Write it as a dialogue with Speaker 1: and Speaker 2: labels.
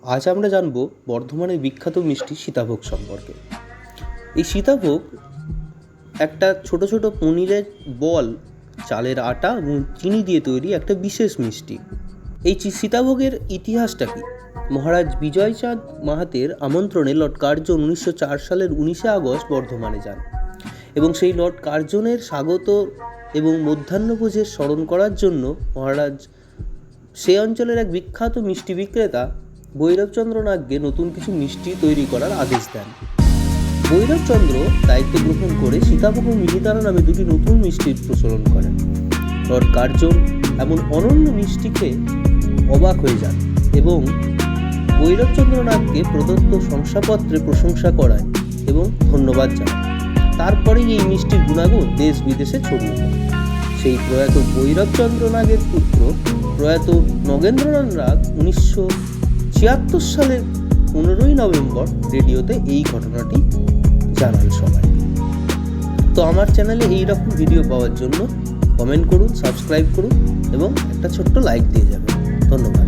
Speaker 1: আজ আমরা জানব বর্ধমানের বিখ্যাত মিষ্টি সীতাভোগ সম্পর্কে। এই সীতাভোগ একটা ছোট ছোট পনিরের বল, চালের আটা এবং চিনি দিয়ে তৈরি একটা বিশেষ মিষ্টি। এই সীতাভোগের ইতিহাসটা কি? মহারাজ বিজয়চাঁদ মাহাতের আমন্ত্রণে লর্ড কার্জন 1904 সালের 19শে আগস্ট বর্ধমানে যান এবং সেই লর্ড কার্জনের স্বাগত এবং মধ্যাহ্নভোজের স্মরণ করার জন্য মহারাজ সেই অঞ্চলের এক বিখ্যাত মিষ্টি বিক্রেতা ভৈরবচন্দ্র নাগকে নতুন কিছু মিষ্টি তৈরি করার আদেশ দেন। ভৈরবচন্দ্র দায়িত্ব গ্রহণ করে সীতাভোগ ও মিহিদানা নামে দুটি নতুন মিষ্টির প্রচলন করেন। লর্ড কার্জন এমন অনন্য মিষ্টি খেয়ে অবাক হয়ে যান এবং ভৈরবচন্দ্র নাগকে প্রদত্ত শংসাপত্রে প্রশংসা করায় এবং ধন্যবাদ জানায়। তারপরেই এই মিষ্টির গুণাগুণ দেশ বিদেশে ছড়িয়ে পড়ে। সেই প্রয়াত ভৈরবচন্দ্র নাগের পুত্র প্রয়াত নগেন্দ্রনাথ নাগ 1976 সালের 15ই নভেম্বর রেডিওতে এই ঘটনাটি জানান সবাই। তো আমার চ্যানেলে এই রকম ভিডিও পাওয়ার জন্য কমেন্ট করুন, সাবস্ক্রাইব করুন এবং একটা ছোট্ট লাইক দিয়ে যাবেন। ধন্যবাদ।